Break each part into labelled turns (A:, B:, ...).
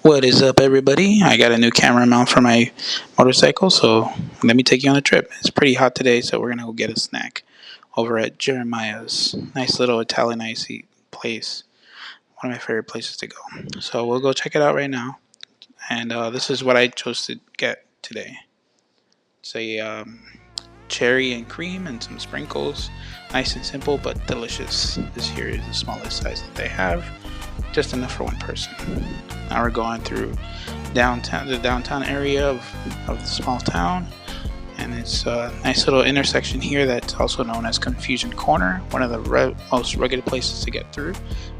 A: What is up, everybody? I got a new camera mount for my motorcycle, so let me take you on a trip. It's pretty hot today, so we're gonna go get a snack over at Jeremiah's. Nice little Italianized place. One of my favorite places to go. So we'll go check it out right now. And this is what I chose to get today. It's a cherry and cream and some sprinkles. Nice and simple, but delicious. This here is the smallest size that they have. Just enough for one person. Now we're going through the downtown area of the small town, and it's a nice little intersection here that's also known as Confusion Corner, one of the most rugged places to get through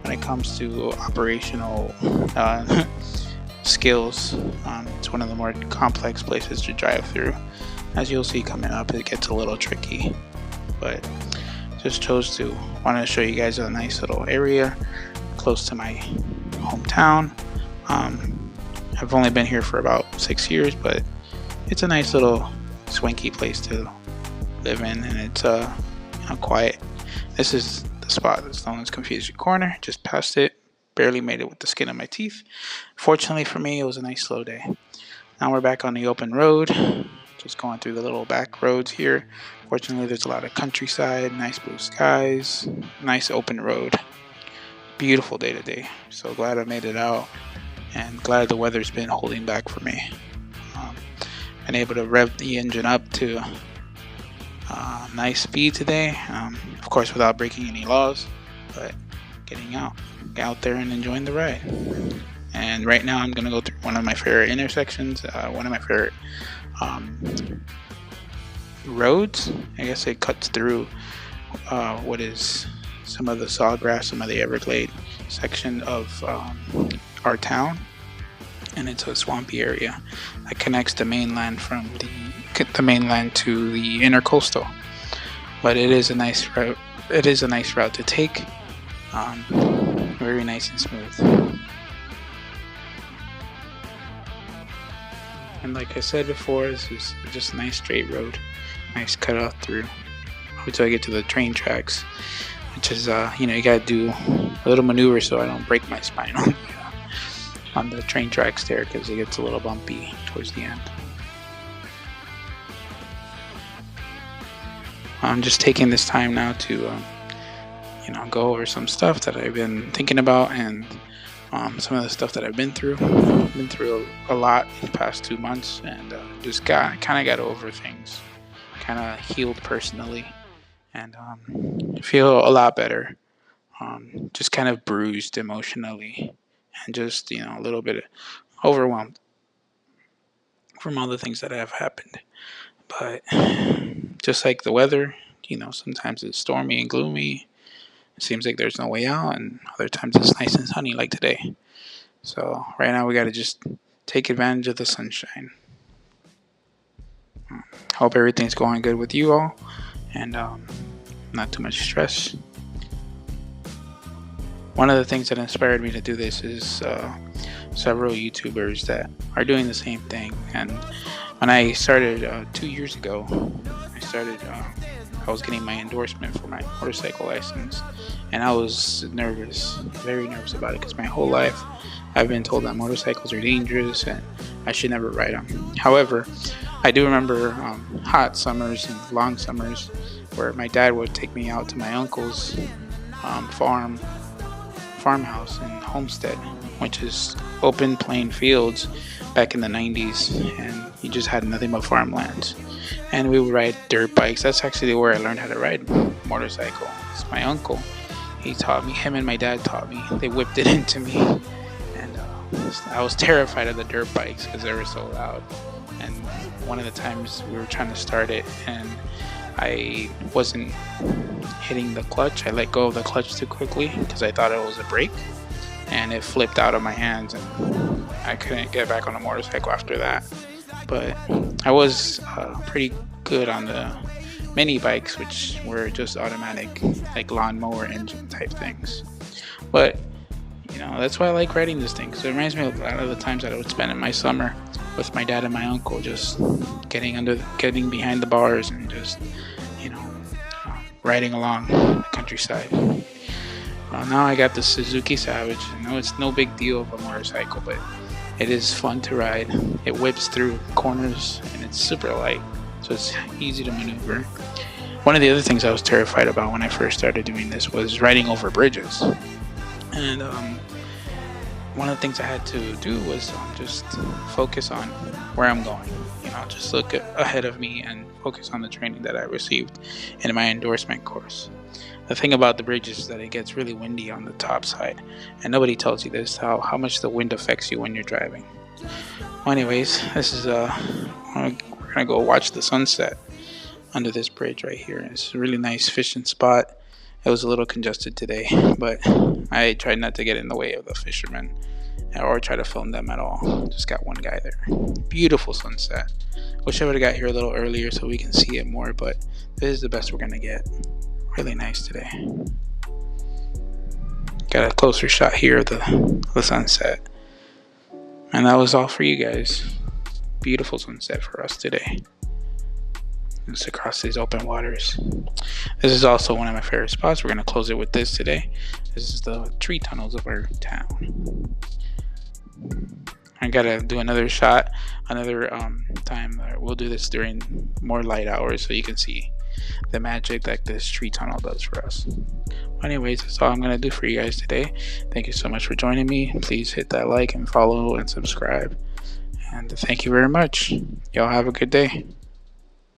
A: when it comes to operational skills. It's one of the more complex places to drive through. As you'll see coming up, it gets a little tricky, but just wanted to show you guys a nice little area close to my hometown. I've only been here for about 6 years, but it's a nice little swanky place to live in, and it's quiet. This is the spot that's known as Confusion Corner. Just passed it, barely made it with the skin of my teeth. Fortunately for me, it was a nice slow day. Now we're back on the open road, just going through the little back roads here. Fortunately, there's a lot of countryside, nice blue skies, nice open road. Beautiful day today. So glad I made it out, and glad the weather's been holding back for me. Been able to rev the engine up to nice speed today, of course without breaking any laws, but getting out there and enjoying the ride. And right now I'm gonna go through one of my favorite intersections, one of my favorite roads. I guess it cuts through what is some of the sawgrass, some of the Everglade section of our town, and it's a swampy area that connects the mainland from the mainland to the intercoastal. But it is a nice route. It is a nice route to take. Very nice and smooth. And like I said before, this is just a nice straight road, nice cut out through until I get to the train tracks, which is you gotta do a little maneuver so I don't break my spine on the train tracks there, because it gets a little bumpy towards the end. I'm just taking this time now to go over some stuff that I've been thinking about, and some of the stuff that I've been through. I've been through a lot in the past 2 months, and just kind of got over things, kind of healed personally, and feel a lot better. Just kind of bruised emotionally, and just a little bit overwhelmed from all the things that have happened. But just like the weather, sometimes it's stormy and gloomy. It seems like there's no way out, and other times it's nice and sunny like today. So right now we got to just take advantage of the sunshine. Hope everything's going good with you all, and not too much stress. One of the things that inspired me to do this is several YouTubers that are doing the same thing. And when I started 2 years ago, I was getting my endorsement for my motorcycle license, and I was nervous, very nervous about it, because my whole life I've been told that motorcycles are dangerous and I should never ride them. However, I do remember hot summers and long summers where my dad would take me out to my uncle's farmhouse in Homestead, which is open plain fields back in the 90s, and you just had nothing but farmlands. And we would ride dirt bikes. That's actually where I learned how to ride motorcycle. It's my uncle. He taught me. Him and my dad taught me. They whipped it into me, and I was terrified of the dirt bikes because they were so loud. And one of the times we were trying to start it, and I wasn't hitting the clutch. I let go of the clutch too quickly because I thought it was a brake, and it flipped out of my hands, and I couldn't get back on the motorcycle after that. But I was pretty good on the mini bikes, which were just automatic, like lawnmower engine type things. But that's why I like riding this thing. So it reminds me of a lot of the times that I would spend in my summer with my dad and my uncle, just getting behind the bars and just riding along the countryside. Now I got the Suzuki Savage. I know it's no big deal of a motorcycle, but it is fun to ride. It whips through corners and it's super light, so it's easy to maneuver. One of the other things I was terrified about when I first started doing this was riding over bridges. And one of the things I had to do was just focus on where I'm going. Just look ahead of me and focus on the training that I received in my endorsement course. The thing about the bridge is that it gets really windy on the top side, and nobody tells you this, how much the wind affects you when you're driving. Well, anyways, this is we're gonna go watch the sunset under this bridge right here. It's a really nice fishing spot. It was a little congested today, but I tried not to get in the way of the fishermen or try to film them at all. Just got one guy there. Beautiful sunset. Wish I would have got here a little earlier so we can see it more, but this is the best we're gonna get. Really nice today. Got a closer shot here of the sunset. And that was all for you guys. Beautiful sunset for us today. It's across these open waters. This is also one of my favorite spots. We're going to close it with this today. This is the tree tunnels of our town. I gotta do another shot another time. We'll do this during more light hours so you can see the magic that this tree tunnel does for us. Anyways, that's all I'm gonna do for you guys today. Thank you so much for joining me. Please hit that like and follow and subscribe, and thank you very much. Y'all have a good day.